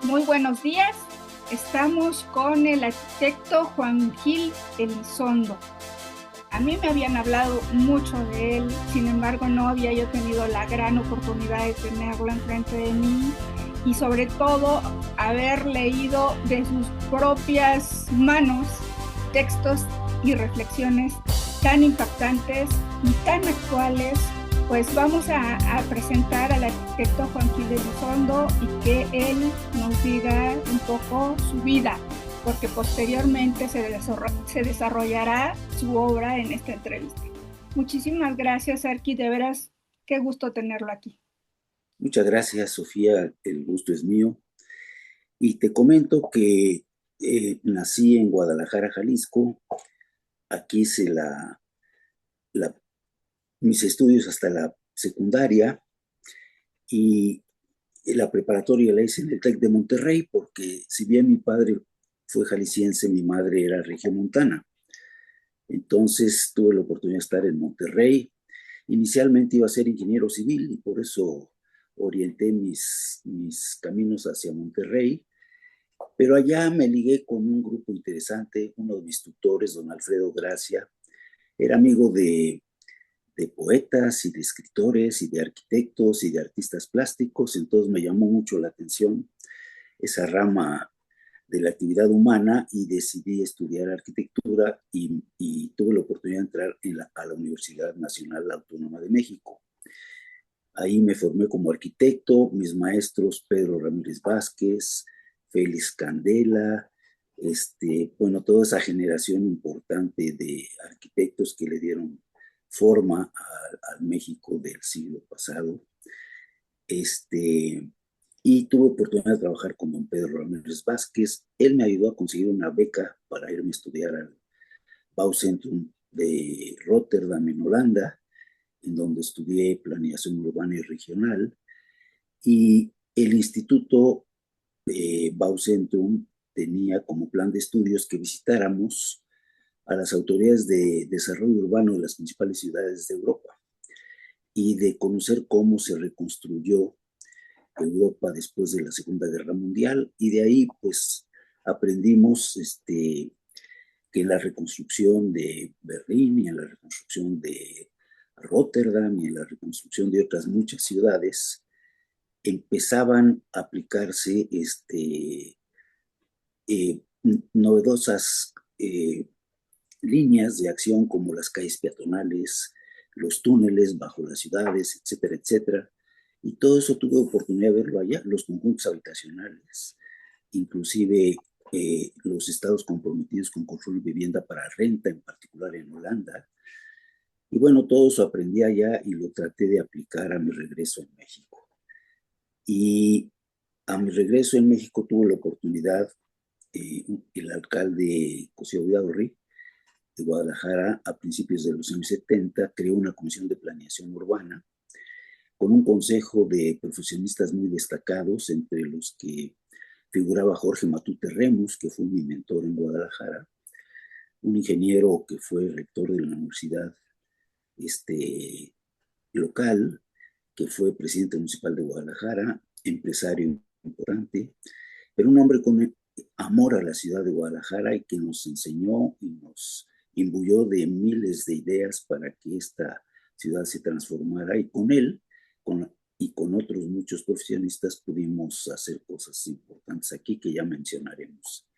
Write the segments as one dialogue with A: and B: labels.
A: Muy buenos días. Estamos con el arquitecto Juan Gil Elizondo. A mí me habían hablado mucho de él, sin embargo no había yo tenido la gran oportunidad de tenerlo enfrente de mí y sobre todo haber leído de sus propias manos textos y reflexiones tan impactantes y tan actuales. Pues vamos a presentar al arquitecto Juan Gil Elizondo y que él nos diga un poco su vida, porque posteriormente se desarrollará su obra en esta entrevista. Muchísimas gracias, Arqui, de veras, qué gusto tenerlo aquí.
B: Muchas gracias, Sofía, el gusto es mío. Y te comento que nací en Guadalajara, Jalisco. Aquí hice la- mis estudios hasta la secundaria y la preparatoria la hice en el TEC de Monterrey, porque si bien mi padre fue jalisciense, mi madre era regiomontana. Entonces tuve la oportunidad de estar en Monterrey. Inicialmente iba a ser ingeniero civil y por eso orienté mis caminos hacia Monterrey. Pero allá me ligué con un grupo interesante, uno de mis tutores, don Alfredo Gracia, era amigo de poetas y de escritores y de arquitectos y de artistas plásticos, entonces me llamó mucho la atención esa rama de la actividad humana y decidí estudiar arquitectura y tuve la oportunidad de entrar a la Universidad Nacional Autónoma de México. Ahí me formé como arquitecto, mis maestros Pedro Ramírez Vázquez, Félix Candela, bueno, toda esa generación importante de arquitectos que le dieron forma al México del siglo pasado. Este, y tuve oportunidad de trabajar con don Pedro Ramírez Vázquez. Él me ayudó a conseguir una beca para irme a estudiar al Bouwcentrum de Rotterdam en Holanda, en donde estudié planeación urbana y regional, y el Instituto Bouwcentrum tenía como plan de estudios que visitáramos a las autoridades de desarrollo urbano de las principales ciudades de Europa y de conocer cómo se reconstruyó Europa después de la Segunda Guerra Mundial, y de ahí pues aprendimos que en la reconstrucción de Berlín y en la reconstrucción de Rotterdam y en la reconstrucción de otras muchas ciudades empezaban a aplicarse eh, novedosas líneas de acción como las calles peatonales, los túneles bajo las ciudades, etcétera, etcétera. Y todo eso tuve oportunidad de verlo allá, los conjuntos habitacionales, inclusive los estados comprometidos con control de vivienda para renta, en particular en Holanda. Y bueno, todo eso aprendí allá y lo traté de aplicar a mi regreso en México. Y a mi regreso en México tuve la oportunidad, el alcalde José Vidaurri de Guadalajara a principios de los años 70 creó una comisión de planeación urbana con un consejo de profesionistas muy destacados, entre los que figuraba Jorge Matute Remus, que fue mi mentor en Guadalajara, un ingeniero que fue rector de la universidad local, que fue presidente municipal de Guadalajara, empresario importante, pero un hombre con amor a la ciudad de Guadalajara y que nos enseñó y nos imbuyó de miles de ideas para que esta ciudad se transformara, y con él y con otros muchos profesionistas pudimos hacer cosas importantes aquí que ya mencionaremos.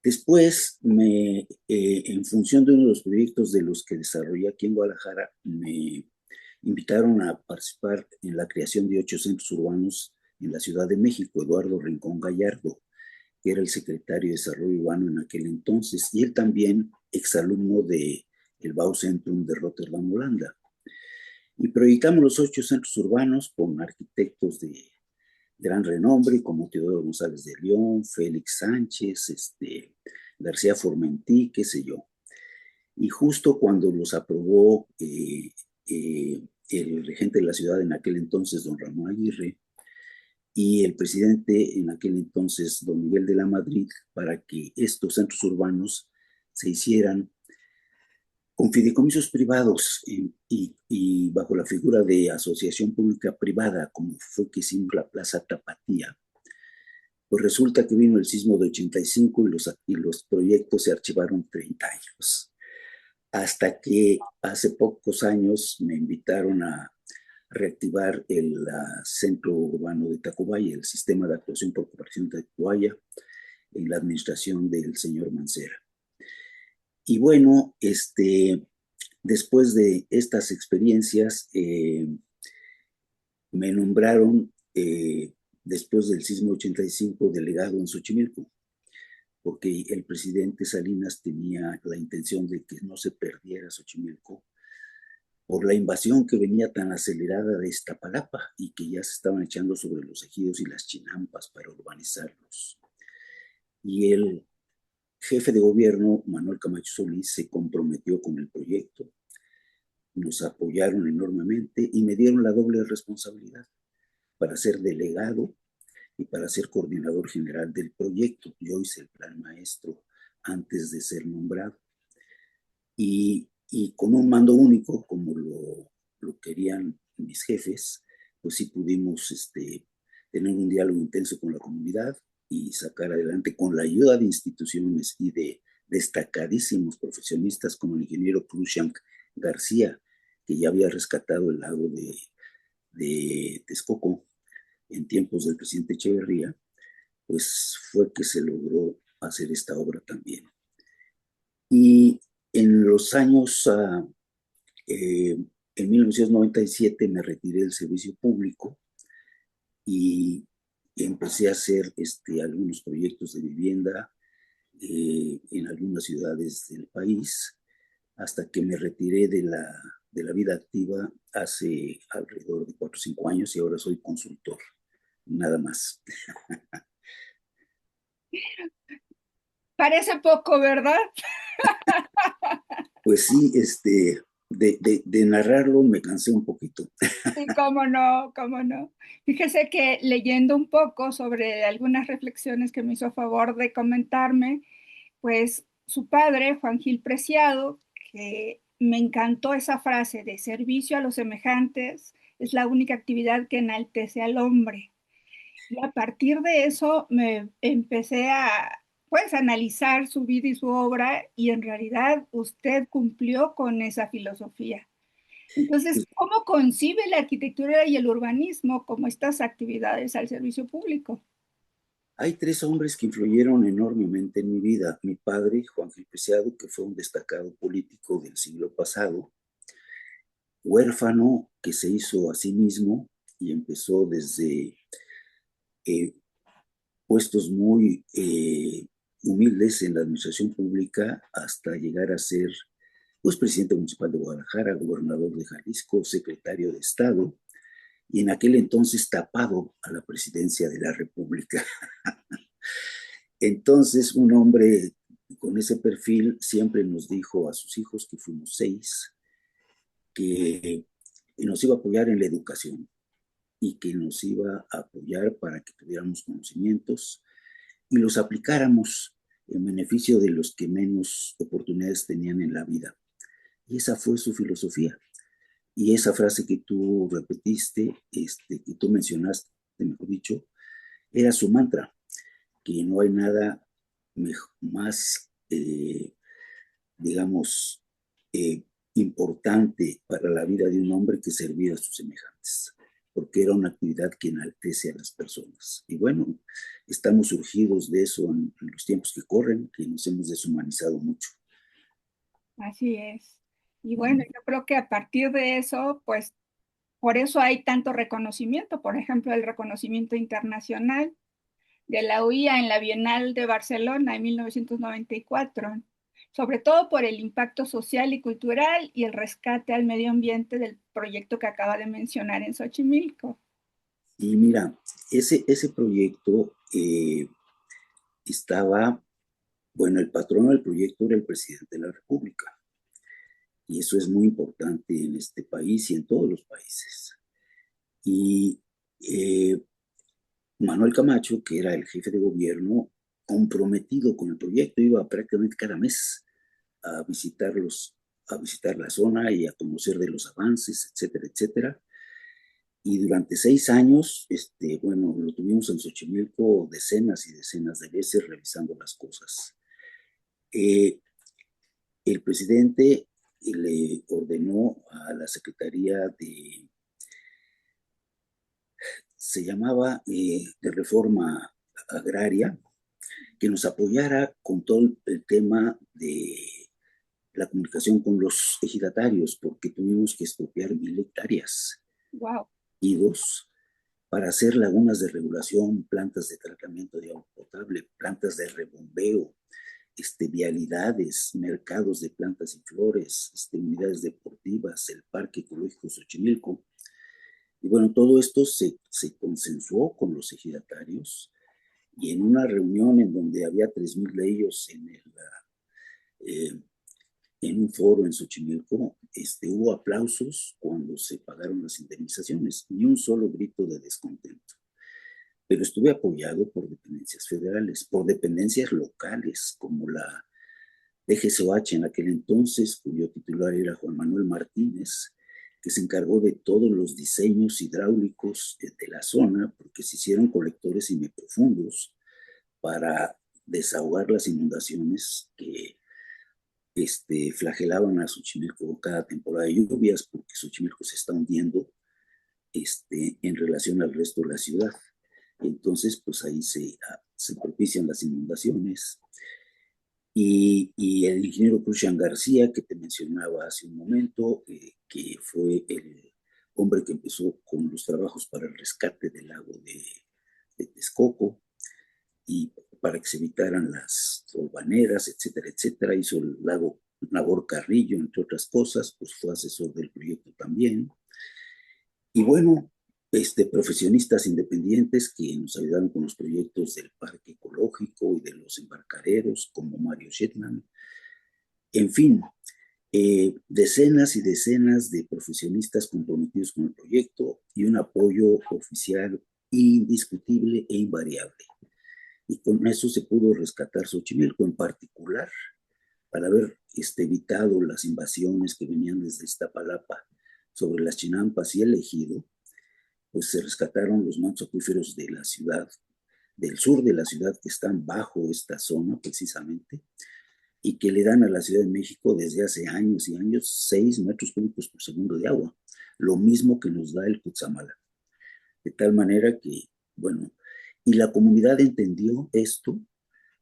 B: Después, en función de uno de los proyectos de los que desarrollé aquí en Guadalajara, me invitaron a participar en la creación de 8 centros urbanos en la Ciudad de México. Eduardo Rincón Gallardo, que era el secretario de Desarrollo Urbano en aquel entonces, y él también exalumno de el Bouwcentrum de Rotterdam, Holanda. Y proyectamos los 8 centros urbanos con arquitectos de gran renombre como Teodoro González de León, Félix Sánchez, García Formentí, qué sé yo. Y justo cuando los aprobó el regente de la ciudad en aquel entonces, don Ramón Aguirre, y el presidente en aquel entonces, don Miguel de la Madrid, para que estos centros urbanos se hicieran con fideicomisos privados y bajo la figura de asociación pública privada, como fue que hicimos la Plaza Tapatía. Pues resulta que vino el sismo de 85 y los proyectos se archivaron 30 años. Hasta que hace pocos años me invitaron a reactivar el centro urbano de Tacubaya, el sistema de actuación por cooperación de Tacubaya, en la administración del señor Mancera. Y bueno, después de estas experiencias, me nombraron, después del sismo 85, delegado en Xochimilco, porque el presidente Salinas tenía la intención de que no se perdiera Xochimilco por la invasión que venía tan acelerada de Iztapalapa y que ya se estaban echando sobre los ejidos y las chinampas para urbanizarlos. Y el jefe de gobierno, Manuel Camacho Solís, se comprometió con el proyecto, nos apoyaron enormemente y me dieron la doble responsabilidad para ser delegado y para ser coordinador general del proyecto. Yo hice el plan maestro antes de ser nombrado. Y con un mando único, como lo querían mis jefes, pues sí pudimos tener un diálogo intenso con la comunidad y sacar adelante con la ayuda de instituciones y de destacadísimos profesionistas como el ingeniero Cruzank García, que ya había rescatado el lago de Texcoco en tiempos del presidente Echeverría, pues fue que se logró hacer esta obra también. Y en los años, en 1997 me retiré del servicio público y empecé a hacer algunos proyectos de vivienda en algunas ciudades del país, hasta que me retiré de la vida activa hace alrededor de 4 o 5 años y ahora soy consultor, nada más.
A: Parece poco, ¿verdad?
B: Pues sí, de narrarlo me cansé un poquito.
A: Sí, cómo no, cómo no. Fíjese que leyendo un poco sobre algunas reflexiones que me hizo favor de comentarme, pues su padre, Juan Gil Preciado, que me encantó esa frase de servicio a los semejantes, es la única actividad que enaltece al hombre. Y a partir de eso me empecé a, pues, analizar su vida y su obra y en realidad usted cumplió con esa filosofía. Entonces, ¿cómo concibe la arquitectura y el urbanismo como estas actividades al servicio público?
B: Hay 3 hombres que influyeron enormemente en mi vida. Mi padre, Juan Gil Preciado, que fue un destacado político del siglo pasado, huérfano que se hizo a sí mismo y empezó desde eh, puestos muy humildes en la administración pública hasta llegar a ser pues, presidente municipal de Guadalajara, gobernador de Jalisco, secretario de Estado, y en aquel entonces tapado a la presidencia de la República. Entonces, un hombre con ese perfil siempre nos dijo a sus hijos, que fuimos 6, que nos iba a apoyar en la educación y que nos iba a apoyar para que tuviéramos conocimientos y los aplicáramos en beneficio de los que menos oportunidades tenían en la vida. Y esa fue su filosofía. Y esa frase que tú repetiste, que tú mencionaste, mejor dicho, era su mantra, que no hay nada más, digamos, eh, importante para la vida de un hombre que servir a sus semejantes, porque era una actividad que enaltece a las personas. Y bueno, estamos surgidos de eso en los tiempos que corren, que nos hemos deshumanizado mucho.
A: Así es. Y bueno, yo creo que a partir de eso, pues por eso hay tanto reconocimiento, por ejemplo, el reconocimiento internacional de la UIA en la Bienal de Barcelona en 1994, sobre todo por el impacto social y cultural y el rescate al medio ambiente del proyecto que acaba de mencionar en Xochimilco.
B: Y mira, ese proyecto estaba, bueno, el patrón del proyecto era el presidente de la República. Y eso es muy importante en este país y en todos los países. Y eh, Manuel Camacho, que era el jefe de gobierno, comprometido con el proyecto, iba prácticamente cada mes a visitarlos, a visitar la zona y a conocer de los avances, etcétera, etcétera. y durante 6 años, bueno, lo tuvimos en Xochimilco decenas y decenas de veces revisando las cosas. Eh, el presidente le ordenó a la Secretaría se llamaba de Reforma Agraria, que nos apoyara con todo el tema de la comunicación con los ejidatarios, porque tuvimos que expropiar 1,000 hectáreas.
A: Wow.
B: Y dos, para hacer lagunas de regulación, plantas de tratamiento de agua potable, plantas de rebombeo, vialidades, mercados de plantas y flores, unidades deportivas, el Parque Ecológico Xochimilco. Y bueno, todo esto se consensuó con los ejidatarios y en una reunión en donde había 3,000 de ellos en un foro en Xochimilco, hubo aplausos cuando se pagaron las indemnizaciones, ni un solo grito de descontento. Pero estuve apoyado por dependencias federales, por dependencias locales, como la DGCOH en aquel entonces, cuyo titular era Juan Manuel Martínez, que se encargó de todos los diseños hidráulicos de la zona, porque se hicieron colectores semiprofundos para desahogar las inundaciones que flagelaban a Xochimilco cada temporada de lluvias, porque Xochimilco se está hundiendo en relación al resto de la ciudad. Entonces, pues ahí se propician las inundaciones. Y el ingeniero Crucian García, que te mencionaba hace un momento, que fue el hombre que empezó con los trabajos para el rescate del lago de Texcoco y para que se evitaran las tolvaneras, etcétera, etcétera. Hizo el lago Nabor Carrillo, entre otras cosas, pues fue asesor del proyecto también. Y bueno, profesionistas independientes que nos ayudaron con los proyectos del Parque Ecológico y de los embarcaderos, como Mario Shetland. En fin, decenas y decenas de profesionistas comprometidos con el proyecto y un apoyo oficial indiscutible e invariable. Y con eso se pudo rescatar Xochimilco en particular, para haber evitado las invasiones que venían desde Iztapalapa sobre las Chinampas y el Ejido. Pues se rescataron los mantos acuíferos de la ciudad, del sur de la ciudad, que están bajo esta zona precisamente, y que le dan a la Ciudad de México desde hace años y años 6 metros cúbicos por segundo de agua, lo mismo que nos da el Cutzamala. De tal manera que, bueno, y la comunidad entendió esto,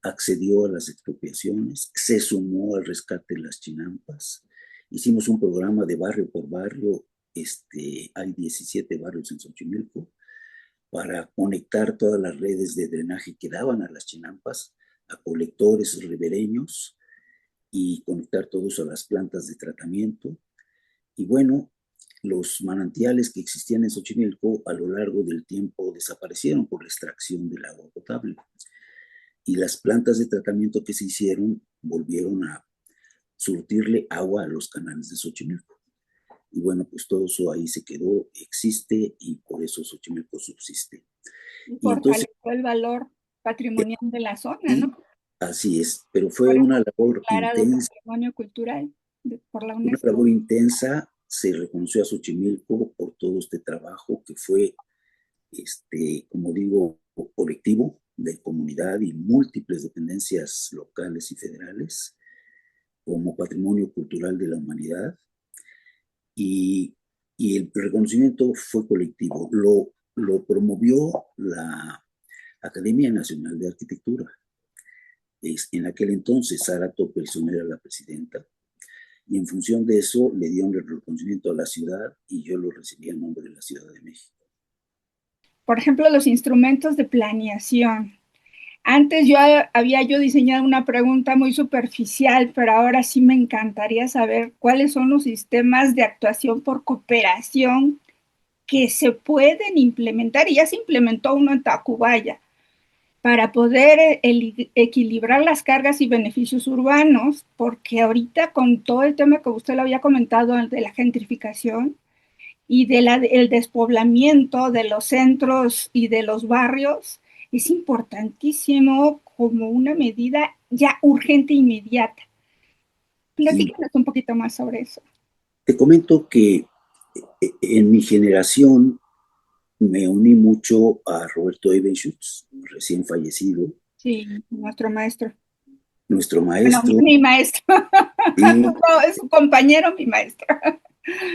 B: accedió a las expropiaciones, se sumó al rescate de las Chinampas, hicimos un programa de barrio por barrio. Hay 17 barrios en Xochimilco, para conectar todas las redes de drenaje que daban a las Chinampas, a colectores ribereños y conectar todos a las plantas de tratamiento. Y bueno, los manantiales que existían en Xochimilco a lo largo del tiempo desaparecieron por la extracción del agua potable. Y las plantas de tratamiento que se hicieron volvieron a surtirle agua a los canales de Xochimilco. Y bueno, pues todo eso ahí se quedó, existe, y por eso Xochimilco subsiste.
A: Y
B: Y entonces,
A: fortaleció el valor patrimonial de la zona, ¿no?
B: así es, pero fue
A: Por eso
B: una
A: fue
B: labor
A: declarado
B: intensa,
A: patrimonio cultural por la UNESCO.
B: se reconoció a Xochimilco por todo este trabajo que fue, como digo, colectivo, de comunidad y múltiples dependencias locales y federales, como patrimonio cultural de la humanidad. Y, y el reconocimiento fue colectivo. Lo promovió la Academia Nacional de Arquitectura. En aquel entonces, Sara Topelson era la presidenta, y en función de eso le dieron el reconocimiento a la ciudad y yo lo recibí en nombre de la Ciudad de México.
A: Por ejemplo, los instrumentos de planeación. Antes había yo diseñado una pregunta muy superficial, pero ahora sí me encantaría saber cuáles son los sistemas de actuación por cooperación que se pueden implementar, y ya se implementó uno en Tacubaya, para poder equilibrar las cargas y beneficios urbanos, porque ahorita con todo el tema que usted lo había comentado de la gentrificación y del despoblamiento de los centros y de los barrios, es importantísimo como una medida ya urgente e inmediata.
B: Sí.
A: Platícanos un poquito más sobre eso.
B: Te comento que en mi generación me uní mucho a Roberto Ebenschutz, recién fallecido,
A: Sí, nuestro maestro.
B: nuestro
A: Bueno,
B: maestro,
A: mi maestro.
B: y
A: Es su compañero, mi maestro.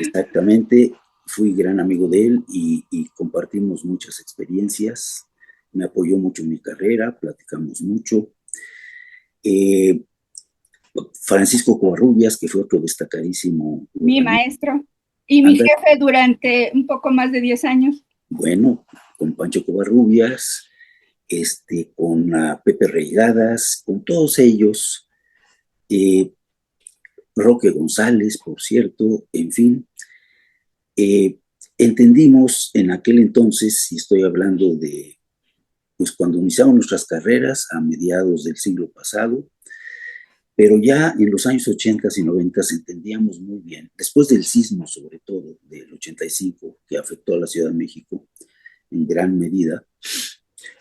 B: exactamente fui gran amigo de él y compartimos muchas experiencias. Me apoyó mucho en mi carrera, platicamos mucho. Eh, Francisco Covarrubias, que fue otro destacadísimo
A: Mi
B: urbanista.
A: maestro. Y mi
B: Anda,
A: jefe durante un poco más de 10 años.
B: bueno, con Pancho Covarrubias, con Pepe Reigadas, con todos ellos, eh, Roque González, por cierto, en fin, eh, entendimos en aquel entonces, y estoy hablando de, pues cuando iniciamos nuestras carreras a mediados del siglo pasado, pero ya en los años 80 y 90 entendíamos muy bien, después del sismo sobre todo, del 85, que afectó a la Ciudad de México en gran medida,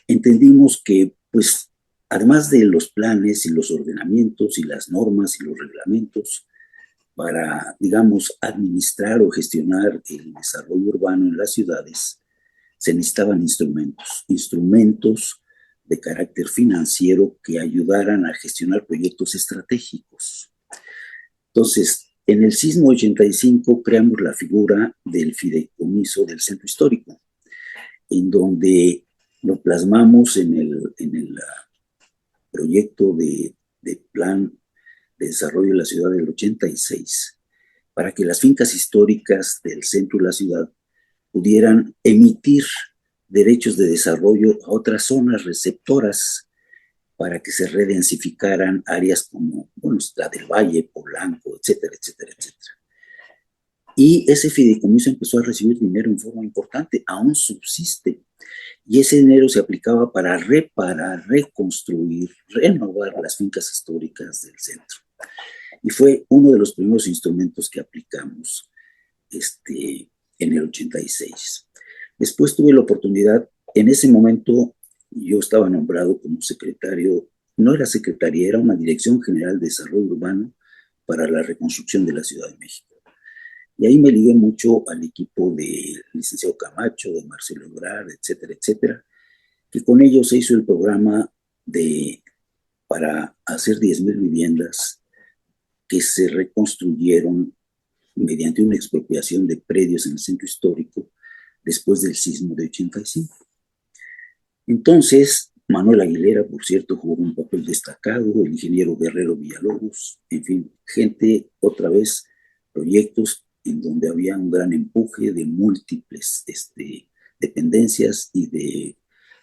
B: entendimos que, pues, además de los planes y los ordenamientos y las normas y los reglamentos para, digamos, administrar o gestionar el desarrollo urbano en las ciudades, se necesitaban instrumentos de carácter financiero que ayudaran a gestionar proyectos estratégicos. Entonces, en el sismo 85 creamos la figura del fideicomiso del centro histórico, en donde lo plasmamos en el proyecto de plan de desarrollo de la ciudad del 86, para que las fincas históricas del centro de la ciudad pudieran emitir derechos de desarrollo a otras zonas receptoras para que se redensificaran áreas como, bueno, la del Valle, Polanco, etcétera, etcétera, etcétera. Y ese fideicomiso empezó a recibir dinero en forma importante, aún subsiste. Y ese dinero se aplicaba para reparar, reconstruir, renovar las fincas históricas del centro. Y fue uno de los primeros instrumentos que aplicamos en el 86. Después tuve la oportunidad, en ese momento yo estaba nombrado como secretario, no era secretaría, era una Dirección General de Desarrollo Urbano para la reconstrucción de la Ciudad de México. Y ahí me ligué mucho al equipo del licenciado Camacho, de Marcelo Ebrard, etcétera, etcétera, que con ellos se hizo el programa para hacer 10,000 viviendas que se reconstruyeron mediante una expropiación de predios en el centro histórico después del sismo de 85. Entonces, Manuel Aguilera, por cierto, jugó un papel destacado, el ingeniero Guerrero Villalobos, en fin, gente, otra vez, proyectos en donde había un gran empuje de múltiples dependencias y de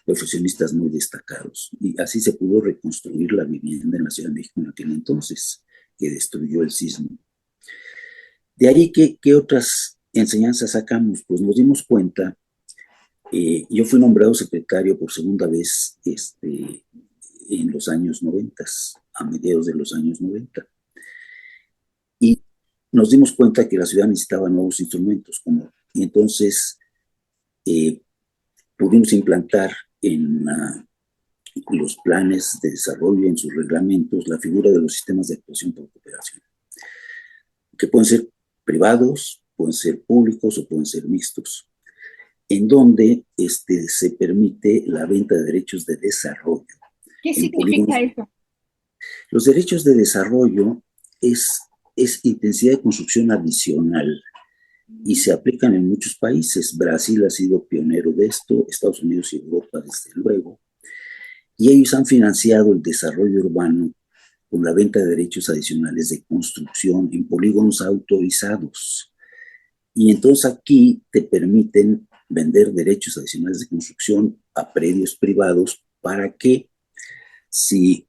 B: profesionistas muy destacados. Y así se pudo reconstruir la vivienda en la Ciudad de México en aquel entonces, que destruyó el sismo. De ahí, ¿qué otras enseñanzas sacamos? Pues nos dimos cuenta, yo fui nombrado secretario por segunda vez en los años 90, a mediados de los años 90. Y nos dimos cuenta que la ciudad necesitaba nuevos instrumentos, y entonces pudimos implantar en los planes de desarrollo, en sus reglamentos, la figura de los sistemas de actuación por cooperación, que pueden ser privados, pueden ser públicos o pueden ser mixtos, en donde se permite la venta de derechos de desarrollo.
A: ¿Qué significa eso?
B: Los derechos de desarrollo es intensidad de construcción adicional y se aplican en muchos países. Brasil ha sido pionero de esto, Estados Unidos y Europa desde luego, y ellos han financiado el desarrollo urbano con la venta de derechos adicionales de construcción en polígonos autorizados. Y entonces aquí te permiten vender derechos adicionales de construcción a predios privados para que, si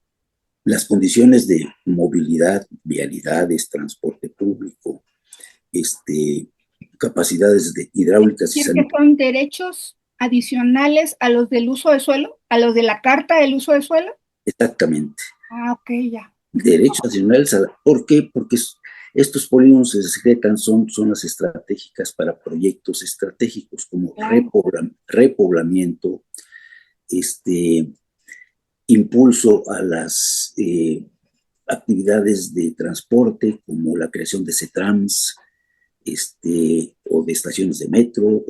B: las condiciones de movilidad, vialidades, transporte público, capacidades hidráulicas y
A: ¿Decir que son derechos adicionales a los del uso de suelo, a los de la Carta del Uso de Suelo?
B: Exactamente.
A: Ah, ok, ya.
B: Derechos adicionales. ¿Por qué? Porque estos polígonos se secretan, son zonas estratégicas para proyectos estratégicos como
A: Claro.
B: repoblamiento, impulso a las actividades de transporte como la creación de CETRANS, o de estaciones de metro,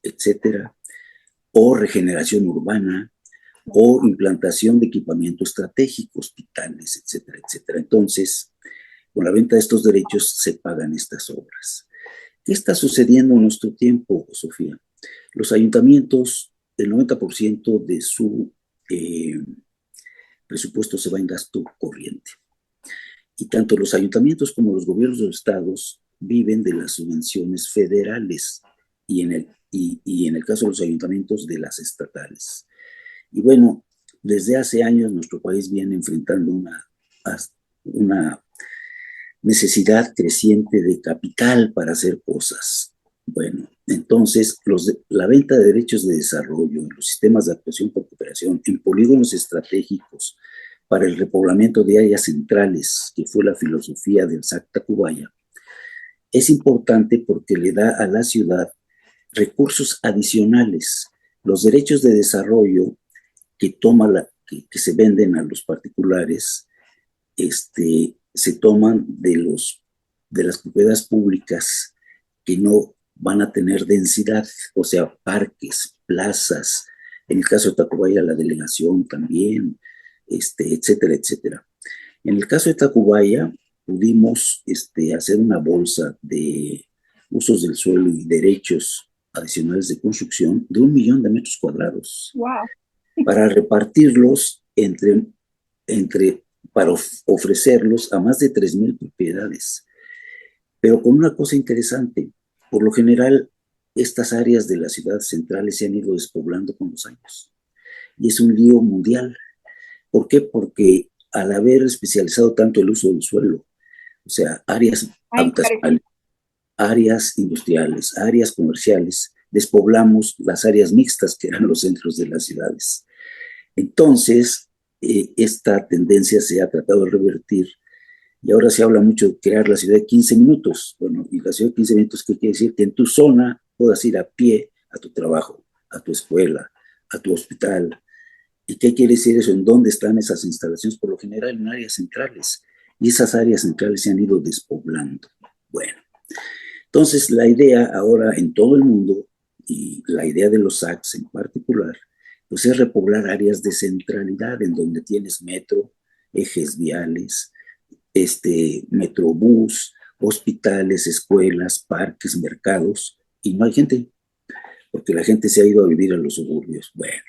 B: etcétera. o regeneración urbana, o implantación de equipamiento estratégico, hospitales, etcétera, etcétera. Entonces, con la venta de estos derechos se pagan estas obras. ¿Qué está sucediendo en nuestro tiempo, Sofía? Los ayuntamientos, el 90% de su presupuesto se va en gasto corriente. Y tanto los ayuntamientos como los gobiernos de los estados viven de las subvenciones federales y en el caso de los ayuntamientos de las estatales. Y bueno, desde hace años nuestro país viene enfrentando una necesidad creciente de capital para hacer cosas. Bueno, entonces la venta de derechos de desarrollo en los sistemas de actuación por cooperación, en polígonos estratégicos para el repoblamiento de áreas centrales, que fue la filosofía del SAC Tacubaya, es importante porque le da a la ciudad recursos adicionales. Los derechos de desarrollo que se venden a los particulares, se toman de las propiedades públicas que no van a tener densidad, o sea, parques, plazas, en el caso de Tacubaya la delegación también, etcétera, etcétera. En el caso de Tacubaya pudimos hacer una bolsa de usos del suelo y derechos adicionales de construcción de 1 millón de metros cuadrados.
A: Wow.
B: Para repartirlos para ofrecerlos a más de 3,000 propiedades. Pero con una cosa interesante, por lo general, estas áreas de las ciudades centrales se han ido despoblando con los años. Y es un lío mundial. ¿Por qué? Porque al haber especializado tanto el uso del suelo, o sea, áreas habitacionales, áreas industriales, áreas comerciales, despoblamos las áreas mixtas que eran los centros de las ciudades. Entonces, esta tendencia se ha tratado de revertir y ahora se habla mucho de crear la ciudad de 15 minutos. Bueno, y la ciudad de 15 minutos, ¿qué quiere decir? Que en tu zona puedas ir a pie a tu trabajo, a tu escuela, a tu hospital. ¿Y qué quiere decir eso? ¿En dónde están esas instalaciones? Por lo general en áreas centrales. Y esas áreas centrales se han ido despoblando. Bueno, entonces la idea ahora en todo el mundo, y la idea de los SACs en particular, pues es repoblar áreas de centralidad en donde tienes metro, ejes viales, metrobús, hospitales, escuelas, parques, mercados, y no hay gente, porque la gente se ha ido a vivir a los suburbios. Bueno,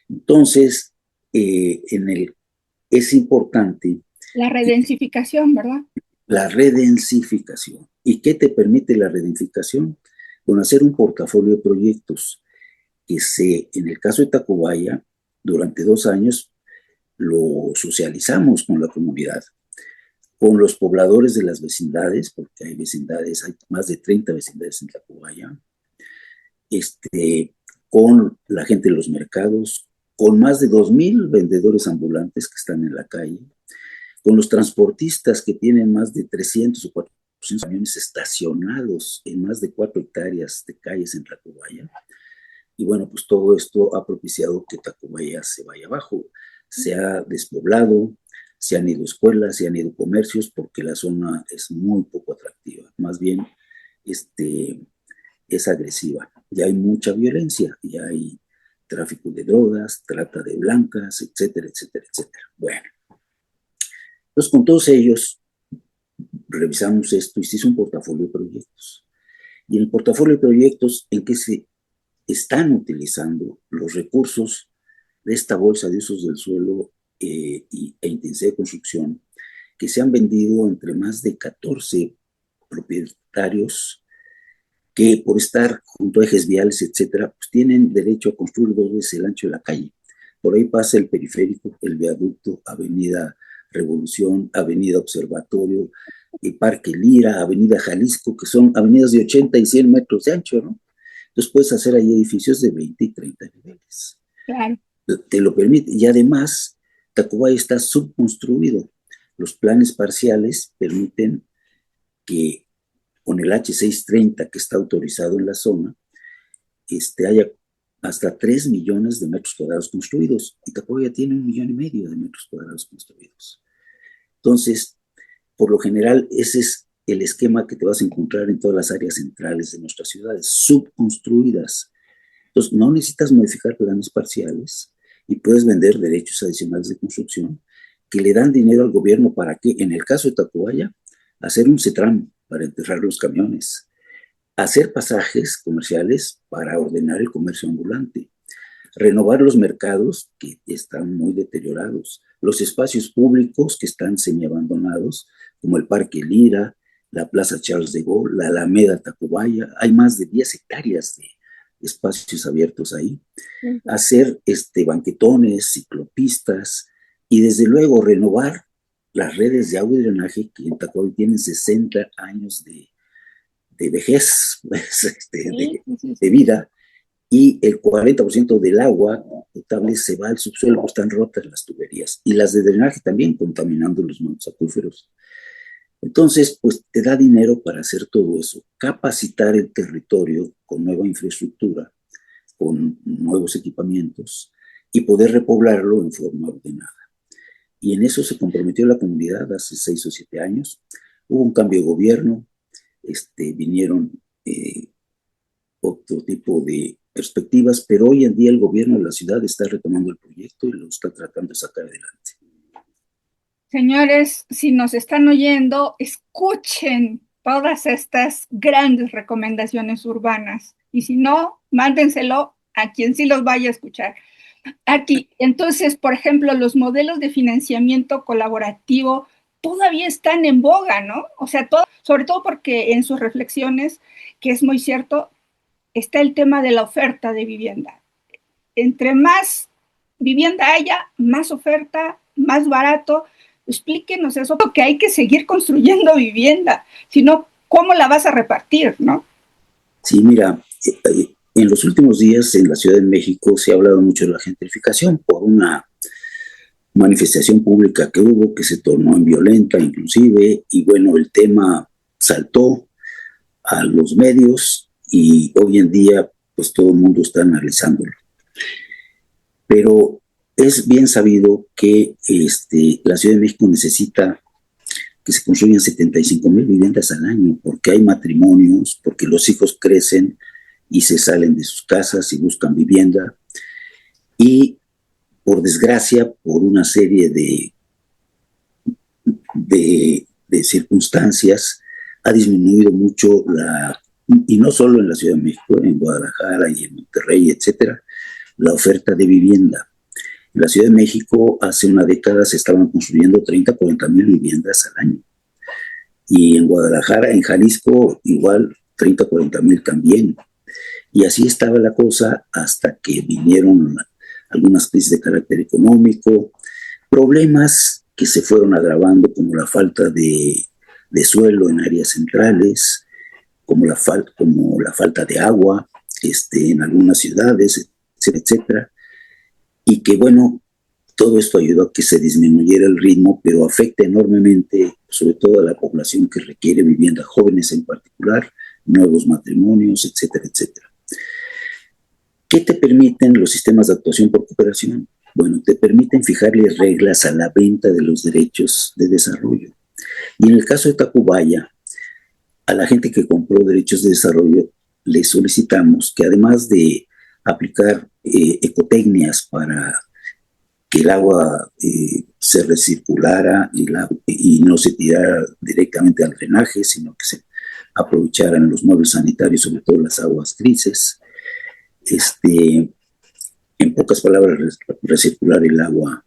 B: entonces, es importante
A: la redensificación, ¿verdad?
B: La redensificación. ¿Y qué te permite la redensificación? Con hacer un portafolio de proyectos en el caso de Tacubaya, durante 2 años lo socializamos con la comunidad, con los pobladores de las vecindades, porque hay vecindades, hay más de 30 vecindades en Tacubaya, con la gente de los mercados, con más de 2,000 vendedores ambulantes que están en la calle, con los transportistas que tienen más de 300 o 400 camiones estacionados en más de 4 hectáreas de calles en Tacubaya. Y bueno, pues todo esto ha propiciado que Tacubaya se vaya abajo. Se ha despoblado, se han ido escuelas, se han ido comercios, porque la zona es muy poco atractiva. Más bien, es agresiva. Ya hay mucha violencia, ya hay tráfico de drogas, trata de blancas, etcétera, etcétera, etcétera. Bueno, entonces con todos ellos revisamos esto y se hizo un portafolio de proyectos. Y en el portafolio de proyectos, ¿en qué se están utilizando los recursos de esta bolsa de usos del suelo e intensidad de construcción, que se han vendido entre más de 14 propietarios que por estar junto a ejes viales, etcétera, pues tienen derecho a construir 2 veces el ancho de la calle. Por ahí pasa el periférico, el viaducto, Avenida Revolución, Avenida Observatorio, el Parque Lira, Avenida Jalisco, que son avenidas de 80 y 100 metros de ancho, ¿no? Entonces puedes hacer ahí edificios de 20 y 30 niveles.
A: Claro.
B: Te lo permite. Y además, Tacubaya está subconstruido. Los planes parciales permiten que con el H630 que está autorizado en la zona, haya hasta 3 millones de metros cuadrados construidos. Y Tacubaya tiene 1,5 millones de metros cuadrados construidos. Entonces, por lo general, ese es el esquema que te vas a encontrar en todas las áreas centrales de nuestras ciudades, subconstruidas. Entonces, no necesitas modificar planes parciales y puedes vender derechos adicionales de construcción que le dan dinero al gobierno para que, en el caso de Tacubaya, hacer un CETRAM para enterrar los camiones, hacer pasajes comerciales para ordenar el comercio ambulante, renovar los mercados que están muy deteriorados, los espacios públicos que están semiabandonados, como el Parque Lira, la Plaza Charles de Gaulle, la Alameda Tacubaya. Hay más de 10 hectáreas de espacios abiertos ahí. Hacer banquetones, ciclopistas y desde luego renovar las redes de agua y drenaje que en Tacubaya tienen 60 años de vejez, de vida, y el 40% del agua potable se va al subsuelo, pues están rotas las tuberías, y las de drenaje también contaminando los mantos acuíferos. Entonces, pues te da dinero para hacer todo eso, capacitar el territorio con nueva infraestructura, con nuevos equipamientos, y poder repoblarlo en forma ordenada. Y en eso se comprometió la comunidad hace 6 o 7 años. Hubo un cambio de gobierno, vinieron otro tipo de perspectivas, pero hoy en día el gobierno de la ciudad está retomando el proyecto y lo está tratando de sacar adelante.
A: Señores, si nos están oyendo, escuchen todas estas grandes recomendaciones urbanas y si no, mándenselo a quien sí los vaya a escuchar. Aquí, entonces, por ejemplo, los modelos de financiamiento colaborativo todavía están en boga, ¿no? O sea, sobre todo porque en sus reflexiones, que es muy cierto, está el tema de la oferta de vivienda. Entre más vivienda haya, más oferta, más barato. Explíquenos eso, porque hay que seguir construyendo vivienda, si no, ¿cómo la vas a repartir, no?
B: Sí, mira, en los últimos días en la Ciudad de México se ha hablado mucho de la gentrificación por una manifestación pública que hubo, que se tornó en violenta inclusive, y bueno, el tema saltó a los medios y hoy en día pues todo el mundo está analizándolo. Pero es bien sabido que la Ciudad de México necesita que se construyan 75,000 viviendas al año, porque hay matrimonios, porque los hijos crecen y se salen de sus casas y buscan vivienda. Y por desgracia, por una serie de circunstancias, ha disminuido mucho y no solo en la Ciudad de México, en Guadalajara y en Monterrey, etcétera, la oferta de vivienda. En la Ciudad de México hace una década se estaban construyendo 30, 40 mil viviendas al año. Y en Guadalajara, en Jalisco, igual 30, 40 mil también. Y así estaba la cosa hasta que vinieron algunas crisis de carácter económico, problemas que se fueron agravando como la falta de suelo en áreas centrales, como la falta de agua en algunas ciudades, etcétera. Y que bueno, todo esto ayudó a que se disminuyera el ritmo, pero afecta enormemente, sobre todo a la población que requiere vivienda, jóvenes en particular, nuevos matrimonios, etcétera, etcétera. ¿Qué te permiten los sistemas de actuación por cooperación? Bueno, te permiten fijarle reglas a la venta de los derechos de desarrollo. Y en el caso de Tacubaya, a la gente que compró derechos de desarrollo, le solicitamos que además de aplicar ecotecnias para que el agua se recirculara y no se tirara directamente al drenaje, sino que se aprovecharan los muebles sanitarios, sobre todo las aguas grises. En pocas palabras, recircular el agua